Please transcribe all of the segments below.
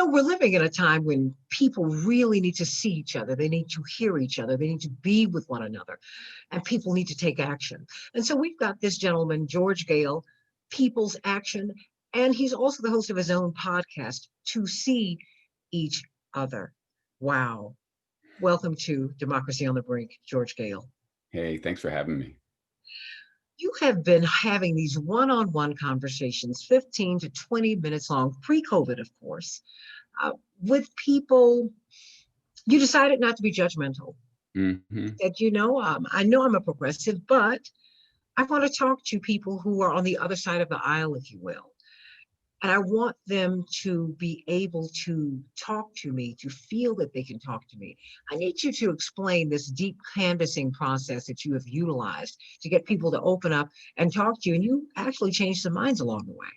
we're living in a time when people really need to see each other. They need to hear each other. They need to be with one another, and people need to take action. And so we've got this gentleman, George Goehl, People's Action, and he's also the host of his own podcast, To See Each Other. Wow. Welcome to Democracy on the Brink, George Goehl. Hey, thanks for having me. You have been having these one-on-one conversations, 15 to 20 minutes long, pre-COVID, of course, with people. You decided not to be judgmental. Mm-hmm. That, I know I'm a progressive, but I want to talk to people who are on the other side of the aisle, if you will. And I want them to be able to talk to me, to feel that they can talk to me. I need you to explain this deep canvassing process that you have utilized to get people to open up and talk to you. And you actually changed some minds along the way.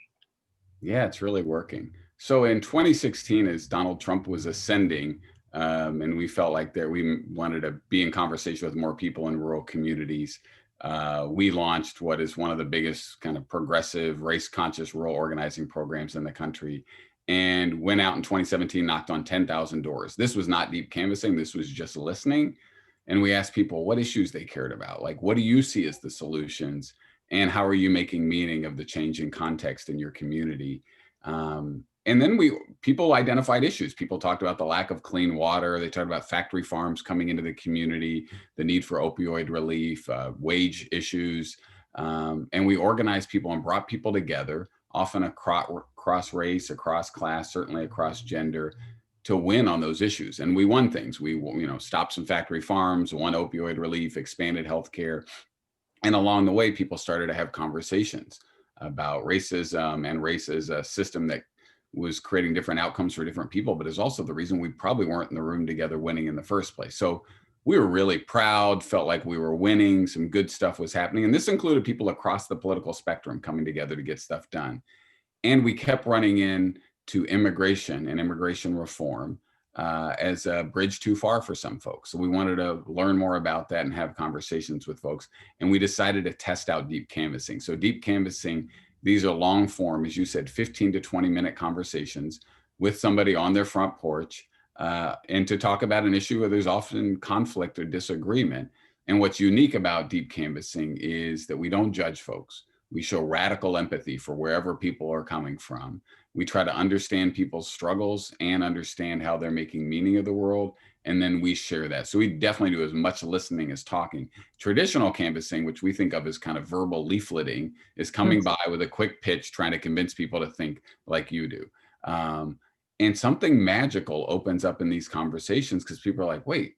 Yeah, it's really working. So in 2016, as Donald Trump was ascending, and we felt like we wanted to be in conversation with more people in rural communities, we launched what is one of the biggest kind of progressive, race-conscious rural organizing programs in the country, and went out in 2017, knocked on 10,000 doors. This was not deep canvassing. This was just listening. And we asked people what issues they cared about. Like, what do you see as the solutions? And how are you making meaning of the changing context in your community? And then people identified issues. People talked about the lack of clean water. They talked about factory farms coming into the community, the need for opioid relief, wage issues. And we organized people and brought people together, often across race, across class, certainly across gender, to win on those issues. And we won things. We stopped some factory farms, won opioid relief, expanded healthcare. And along the way, people started to have conversations about racism and race as a system that was creating different outcomes for different people, but is also the reason we probably weren't in the room together winning in the first place. So we were really proud, felt like we were winning, some good stuff was happening. And this included people across the political spectrum coming together to get stuff done. And we kept running into immigration and immigration reform as a bridge too far for some folks. So we wanted to learn more about that and have conversations with folks. And we decided to test out deep canvassing. So deep canvassing, these are long form, as you said, 15 to 20 minute conversations with somebody on their front porch and to talk about an issue where there's often conflict or disagreement. And what's unique about deep canvassing is that we don't judge folks. We show radical empathy for wherever people are coming from. We try to understand people's struggles and understand how they're making meaning of the world. And then we share that. So we definitely do as much listening as talking. Traditional canvassing, which we think of as kind of verbal leafleting, is coming by with a quick pitch, trying to convince people to think like you do. And something magical opens up in these conversations because people are like, wait,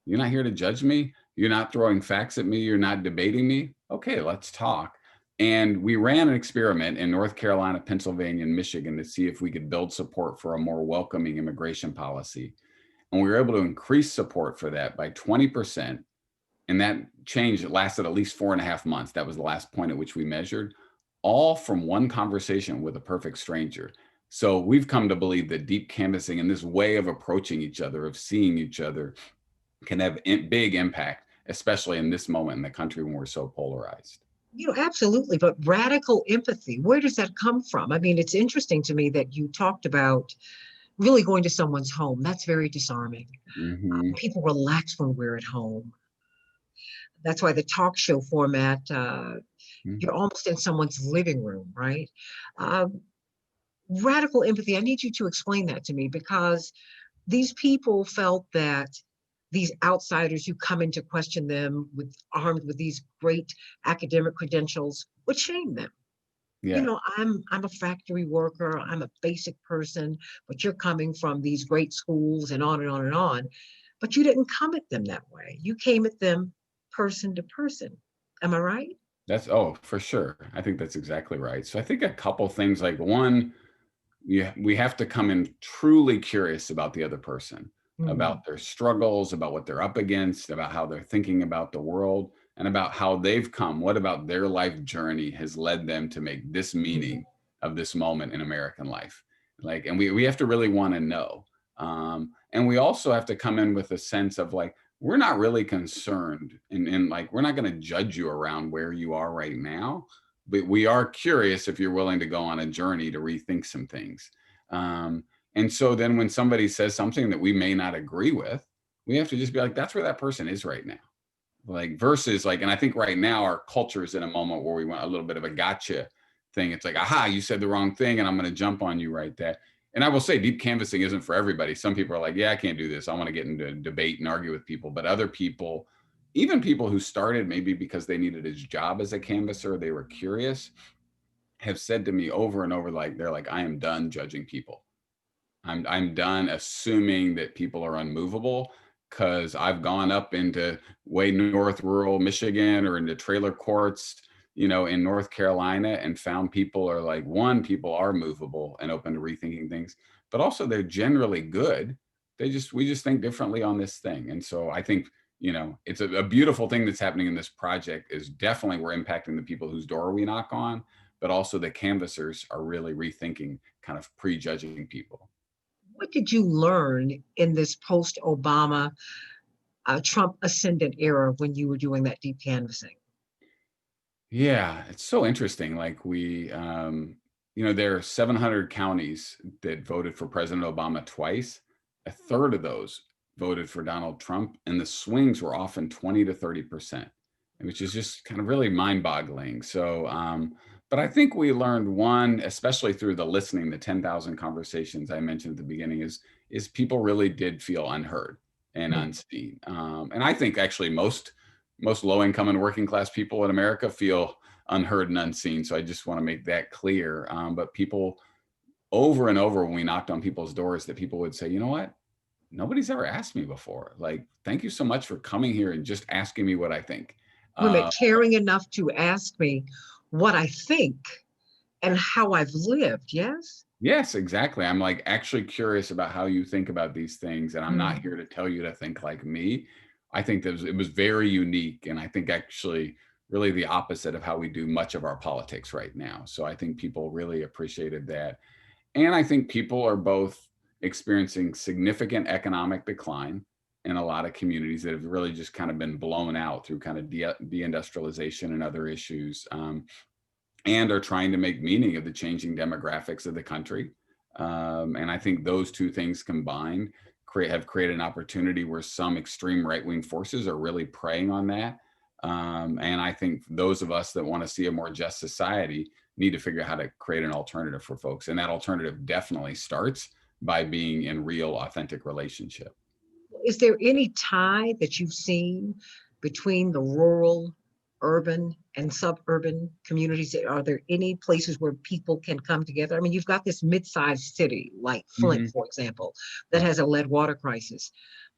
you're not here to judge me? You're not throwing facts at me? You're not debating me? Okay, let's talk. And we ran an experiment in North Carolina, Pennsylvania, and Michigan to see if we could build support for a more welcoming immigration policy. And we were able to increase support for that by 20%. And that change lasted at least 4.5 months. That was the last point at which we measured, all from one conversation with a perfect stranger. So we've come to believe that deep canvassing and this way of approaching each other, of seeing each other, can have big impact, especially in this moment in the country when we're so polarized. Absolutely. But radical empathy, where does that come from? I mean, it's interesting to me that you talked about really going to someone's home. That's very disarming. Mm-hmm. People relax when we're at home. That's why the talk show format, you're almost in someone's living room, right? Radical empathy, I need you to explain that to me, because these people felt that these outsiders who come in to question them armed with these great academic credentials would shame them. Yeah. I'm a factory worker, I'm a basic person, but you're coming from these great schools and on and on and on. But you didn't come at them that way. You came at them person to person. Am I right? For sure. I think that's exactly right. So I think a couple things, like one, we have to come in truly curious about the other person, about their struggles, about what they're up against, about how they're thinking about the world, and about how they've come. What about their life journey has led them to make this meaning of this moment in American life? And we have to really want to know. And we also have to come in with a sense of we're not really concerned and we're not going to judge you around where you are right now. But we are curious if you're willing to go on a journey to rethink some things. And And so then when somebody says something that we may not agree with, we have to just be like, that's where that person is right now. Like versus like, and I think right now our culture is in a moment where we want a little bit of a gotcha thing. It's like, aha, you said the wrong thing and I'm going to jump on you right there. And I will say deep canvassing isn't for everybody. Some people are like, yeah, I can't do this. I want to get into a debate and argue with people. But other people, even people who started maybe because they needed a job as a canvasser, they were curious, have said to me over and over, like, they're like, I am done judging people. I'm done assuming that people are unmovable because I've gone up into way north rural Michigan or into trailer courts, in North Carolina and found people are like, one, people are movable and open to rethinking things, but also they're generally good. We just think differently on this thing. And so I think, it's a beautiful thing that's happening in this project is definitely we're impacting the people whose door we knock on, but also the canvassers are really rethinking kind of prejudging people. What did you learn in this post-Obama, Trump ascendant era when you were doing that deep canvassing? Yeah, it's so interesting. Like there are 700 counties that voted for President Obama twice. A third of those voted for Donald Trump, and the swings were often 20 to 30%, which is just kind of really mind-boggling. So, but I think we learned one, especially through the listening, the 10,000 conversations I mentioned at the beginning, is people really did feel unheard and Mm. unseen. And I think actually most low income and working class people in America feel unheard and unseen. So I just want to make that clear. But people over and over when we knocked on people's doors, that people would say, you know what? Nobody's ever asked me before. Like, thank you so much for coming here and just asking me what I think. Women Uh, caring enough to ask me what I think and how I've lived. Yes. yes, exactly. I'm like actually curious about how you think about these things. And I'm not Mm. here to tell you to think like me. I think that it was very unique. And I think actually really the opposite of how we do much of our politics right now. So I think people really appreciated that. And I think people are both experiencing significant economic decline in a lot of communities that have really just kind of been blown out through kind of deindustrialization and other issues, and are trying to make meaning of the changing demographics of the country. And I think those two things combined have created an opportunity where some extreme right-wing forces are really preying on that. And I think those of us that want to see a more just society need to figure out how to create an alternative for folks. And that alternative definitely starts by being in real, authentic relationship. Is there any tie that you've seen between the rural, urban, and suburban communities? Are there any places where people can come together? I mean, you've got this mid-sized city like Flint, Mhm. for example, that has a lead water crisis,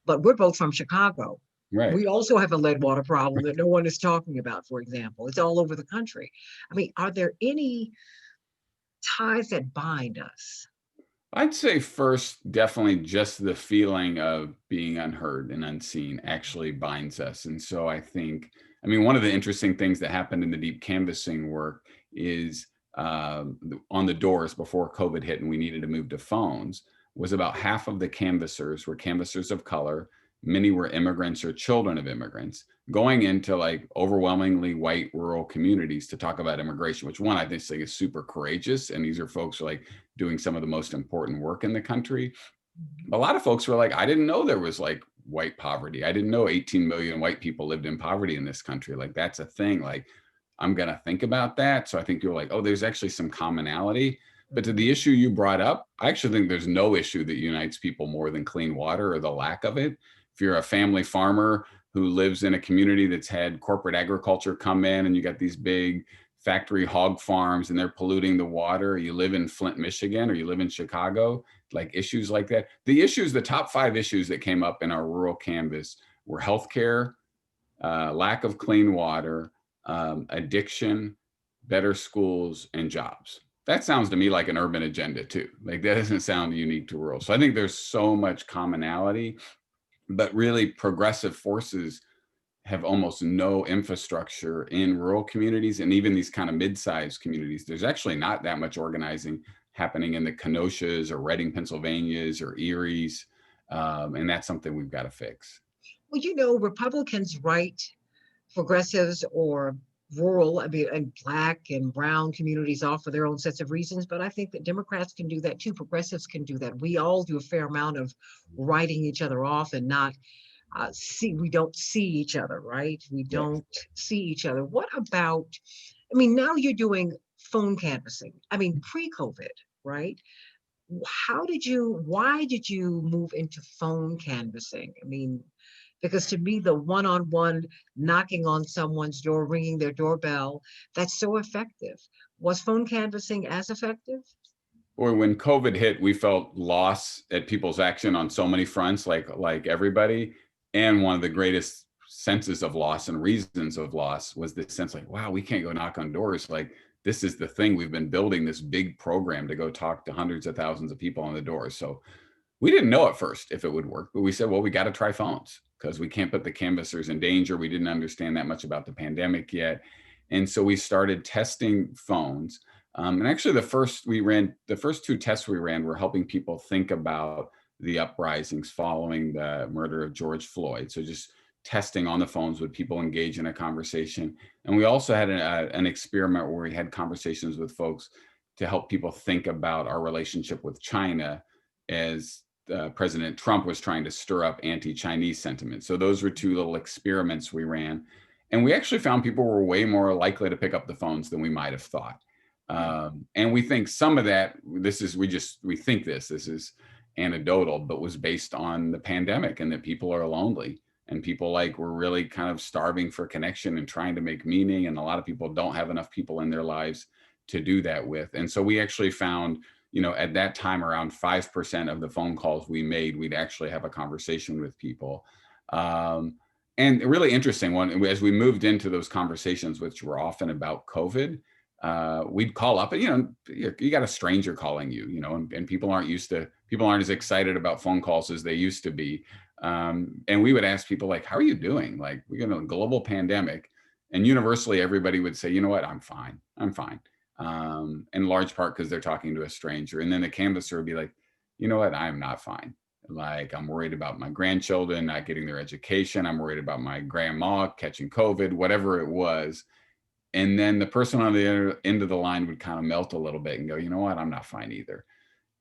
but we're both from Chicago. Right. We also have a lead water problem that no one is talking about, for example. It's all over the country. I mean, are there any ties that bind us? I'd say first, definitely just the feeling of being unheard and unseen actually binds us. And so I mean, one of the interesting things that happened in the deep canvassing work is on the doors before COVID hit and we needed to move to phones, was about half of the canvassers were canvassers of color. Many were immigrants or children of immigrants going into like overwhelmingly white rural communities to talk about immigration, which one I just think is super courageous. And these are folks who are like doing some of the most important work in the country. A lot of folks were like, I didn't know there was like white poverty. I didn't know 18 million white people lived in poverty in this country. Like that's a thing. Like I'm going to think about that. So I think you're like, oh, there's actually some commonality. But to the issue you brought up, I actually think there's no issue that unites people more than clean water or the lack of it. If you're a family farmer who lives in a community that's had corporate agriculture come in and you got these big factory hog farms and they're polluting the water, you live in Flint, Michigan, or you live in Chicago, like issues like that. The top 5 issues that came up in our rural canvas were healthcare, lack of clean water, addiction, better schools, and jobs. That sounds to me like an urban agenda too. Like that doesn't sound unique to rural. So I think there's so much commonality, but really progressive forces have almost no infrastructure in rural communities and even these kind of mid-sized communities. There's actually not that much organizing happening in the Kenosha's or Reading, Pennsylvania's or Erie's. And that's something we've got to fix. Well, Republicans write progressives or rural, I mean, and Black and brown communities all for their own sets of reasons, but I think that Democrats can do that too. Progressives can do that. We all do a fair amount of writing each other off and not we don't see each other, right? We Yes. don't see each other. What about, I mean, now you're doing phone canvassing. I mean, pre-COVID, right? Why did you move into phone canvassing? I mean, because to me, the one-on-one knocking on someone's door, ringing their doorbell, that's so effective. Was phone canvassing as effective? Or when COVID hit, we felt loss at people's action on so many fronts, like everybody. And one of the greatest senses of loss and reasons of loss was this sense like, wow, we can't go knock on doors. Like, this is the thing we've been building, this big program to go talk to hundreds of thousands of people on the doors. So we didn't know at first if it would work, but we said, well, we got to try phones because we can't put the canvassers in danger. We didn't understand that much about the pandemic yet. And so we started testing phones. And actually the first two tests we ran were helping people think about the uprisings following the murder of George Floyd. So just testing on the phones, would people engage in a conversation? And we also had an experiment where we had conversations with folks to help people think about our relationship with China as President Trump was trying to stir up anti-Chinese sentiment. So those were two little experiments we ran. And we actually found people were way more likely to pick up the phones than we might have thought. And we think some of that, we think this is anecdotal, but was based on the pandemic and that people are lonely and people were really kind of starving for connection and trying to make meaning. And a lot of people don't have enough people in their lives to do that with. And so we actually found, at that time, around 5% of the phone calls we made, we'd actually have a conversation with people. And a really interesting one, as we moved into those conversations, which were often about COVID, we'd call up and, you got a stranger calling you, and people aren't as excited about phone calls as they used to be. And we would ask people like, how are you doing? Like, we're in a global pandemic. And universally, everybody would say, you know what, I'm fine. In large part because they're talking to a stranger. And then the canvasser would be like, you know what, I'm not fine. Like, I'm worried about my grandchildren not getting their education. I'm worried about my grandma catching COVID, whatever it was. And then the person on the end of the line would kind of melt a little bit and go, you know what, I'm not fine either.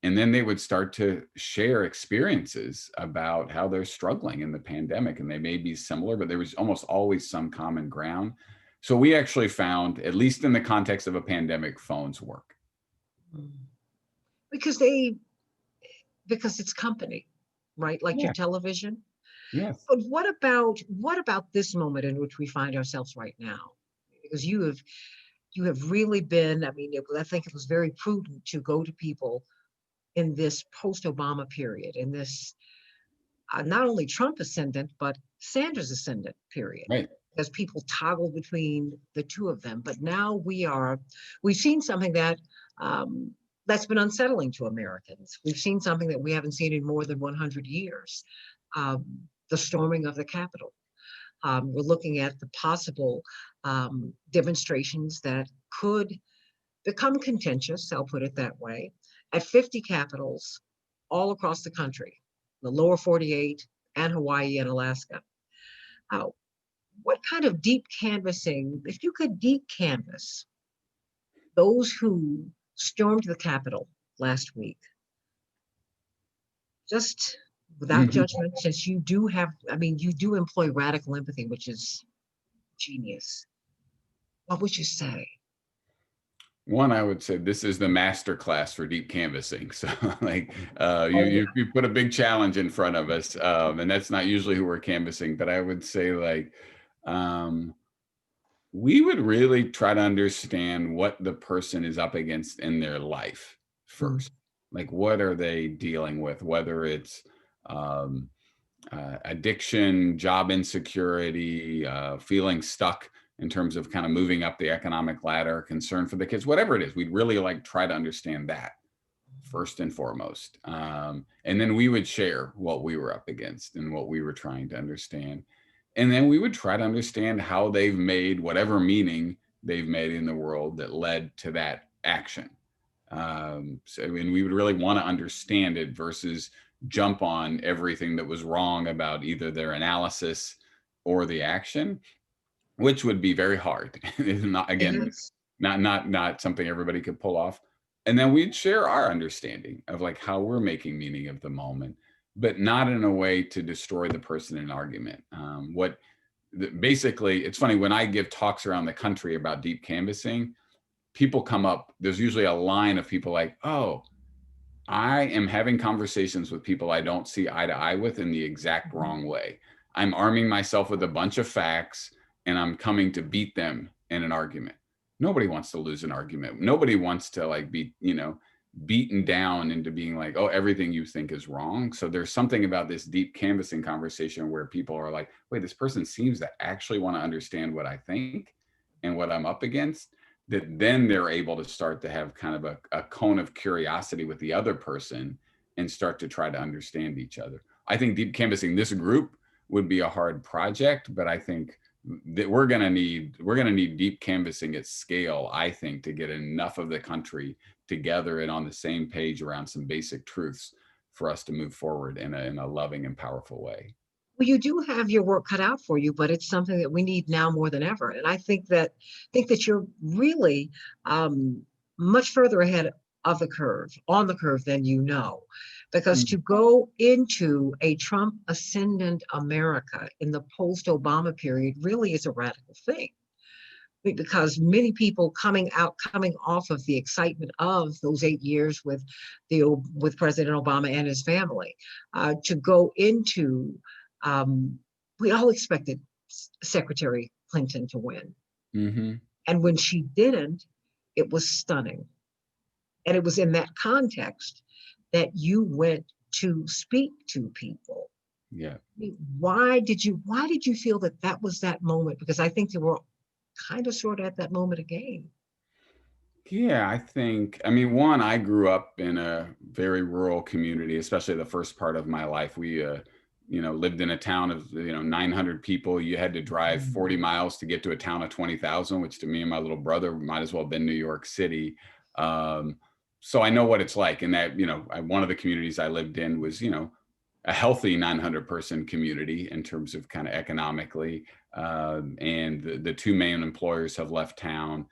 And then they would start to share experiences about how they're struggling in the pandemic. And they may be similar, but there was almost always some common ground. So we actually found, at least in the context of a pandemic, phones work. Because it's company, right? Like your television. Yes. But what about this moment in which we find ourselves right now? Because you have really been, I mean, I think it was very prudent to go to people in this post-Obama period, in this not only Trump ascendant, but Sanders ascendant period. Right. As people toggle between the two of them. But now we've seen something that that's been unsettling to Americans. We've seen something that we haven't seen in more than 100 years, the storming of the Capitol. We're looking at the possible demonstrations that could become contentious, I'll put it that way, at 50 capitals all across the country, the lower 48 and Hawaii and Alaska. What kind of deep canvassing, if you could deep canvass those who stormed the Capitol last week, just without judgment, since you do employ radical empathy, which is genius, what would you say? One, I would say this is the master class for deep canvassing. So you put a big challenge in front of us, and that's not usually who we're canvassing, but I would say we would really try to understand what the person is up against in their life first. Like, what are they dealing with, whether it's addiction, job insecurity, feeling stuck in terms of kind of moving up the economic ladder, concern for the kids, whatever it is. We'd really try to understand that first and foremost. And then we would share what we were up against and what we were trying to understand. And then we would try to understand how they've made whatever meaning they've made in the world that led to that action. And we would really want to understand it versus jump on everything that was wrong about either their analysis or the action. which would be very hard. It's not, It again, is. not something everybody could pull off. And then we'd share our understanding of like how we're making meaning of the moment, but not in a way to destroy the person in an argument. Basically, it's funny when I give talks around the country about deep canvassing, people come up, there's usually a line of people like, oh, I am having conversations with people I don't see eye to eye with in the exact Mhm. wrong way. I'm arming myself with a bunch of facts and I'm coming to beat them in an argument. Nobody wants to lose an argument. Nobody wants to like be, beaten down into being like, oh, everything you think is wrong. So there's something about this deep canvassing conversation where people are like, wait, this person seems to actually want to understand what I think and what I'm up against, that then they're able to start to have kind of a cone of curiosity with the other person and start to try to understand each other. I think deep canvassing this group would be a hard project, but I think that we're going to need deep canvassing at scale, I think, to get enough of the country together and on the same page around some basic truths for us to move forward in a loving and powerful way. Well, you do have your work cut out for you, but it's something that we need now more than ever. And I think that you're really much further ahead of the curve, on the curve than you know, because to go into a Trump ascendant America in the post-Obama period really is a radical thing. Because many people coming off of the excitement of those 8 years with President Obama and his family, to go into, we all expected Secretary Clinton to win, Mm-hmm. and when she didn't, it was stunning. And it was in that context that you went to speak to people. Yeah. Why did you feel that that was that moment? Because I think there were kind of sort of at that moment again. Yeah, I mean, one, I grew up in a very rural community, especially the first part of my life. We, lived in a town of, 900 people. You had to drive Mm. 40 miles to get to a town of 20,000, which to me and my little brother might as well have been New York City. Um, so I know what it's like. And that, one of the communities I lived in was, a healthy 900 person community in terms of kind of economically. And the two main employers have left town.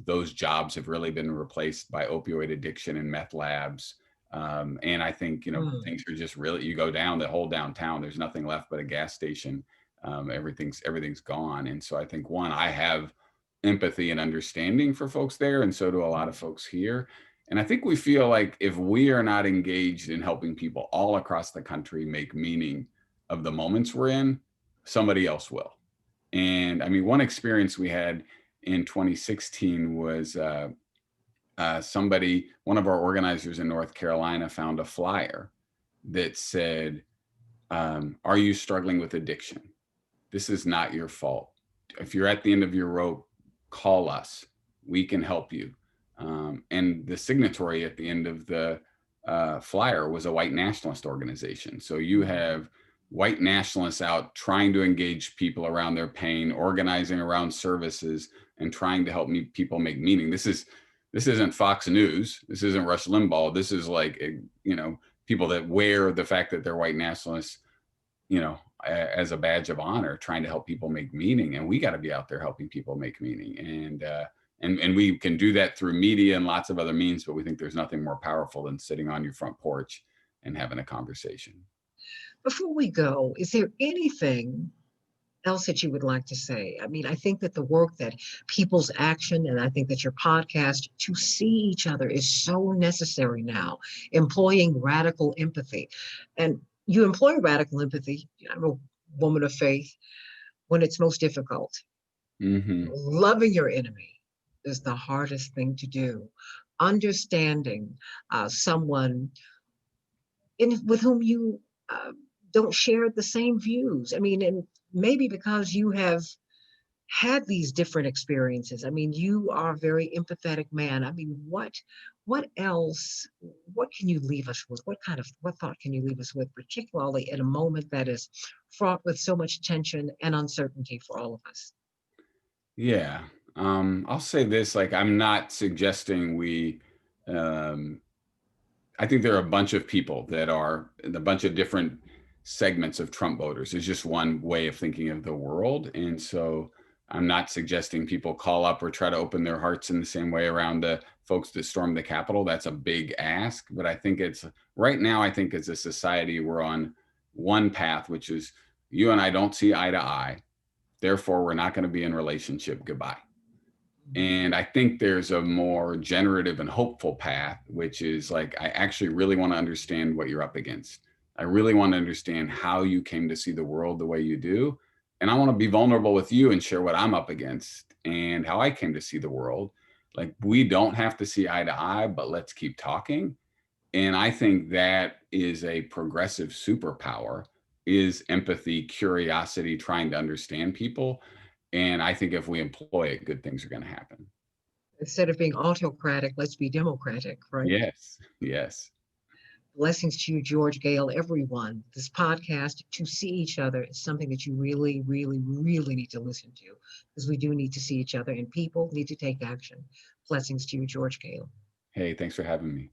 Those jobs have really been replaced by opioid addiction and meth labs. And I think, Mm. things are just really, you go down the whole downtown, there's nothing left but a gas station. Everything's gone. And so I think, one, I have empathy and understanding for folks there. And so do a lot of folks here. And I think we feel like if we are not engaged in helping people all across the country make meaning of the moments we're in, somebody else will. And I mean, one experience we had in 2016 was one of our organizers in North Carolina found a flyer that said, are you struggling with addiction? This is not your fault. If you're at the end of your rope, call us. We can help you. And the signatory at the end of the flyer was a white nationalist organization. So you have white nationalists out trying to engage people around their pain, organizing around services, and trying to help people make meaning. This isn't Fox News. This isn't Rush Limbaugh. This is like, people that wear the fact that they're white nationalists, as a badge of honor, trying to help people make meaning. And we got to be out there helping people make meaning. And we can do that through media and lots of other means, but we think there's nothing more powerful than sitting on your front porch and having a conversation. Before we go, is there anything else that you would like to say? I mean, I think that the work that People's Action, and I think that your podcast, To See Each Other, is so necessary now, employing radical empathy. And you employ radical empathy. I'm a woman of faith when it's most difficult. Mm-hmm. Loving your enemy is the hardest thing to do. Understanding someone with whom you uh, don't share the same views. I mean, and maybe because you have had these different experiences. I mean, you are a very empathetic man. I mean, what else? What can you leave us with? What thought can you leave us with, particularly in a moment that is fraught with so much tension and uncertainty for all of us? Yeah. I'll say this, like, I'm not suggesting um, I think there are a bunch of people that are a bunch of different segments of Trump voters. It's just one way of thinking of the world. And so I'm not suggesting people call up or try to open their hearts in the same way around the folks that stormed the Capitol. That's a big ask, but I think it's right now, I think as a society, we're on one path, which is you and I don't see eye to eye. Therefore, we're not going to be in relationship. Goodbye. And I think there's a more generative and hopeful path, which is like, I actually really want to understand what you're up against. I really want to understand how you came to see the world the way you do. And I want to be vulnerable with you and share what I'm up against and how I came to see the world. Like, we don't have to see eye to eye, but let's keep talking. And I think that is a progressive superpower, is empathy, curiosity, trying to understand people. And I think if we employ it, good things are going to happen. Instead of being autocratic, let's be democratic, right? Yes, yes. Blessings to you, George, Goehl, everyone. This podcast, To See Each Other, is something that you really, really, really need to listen to, because we do need to see each other and people need to take action. Blessings to you, George, Goehl. Hey, thanks for having me.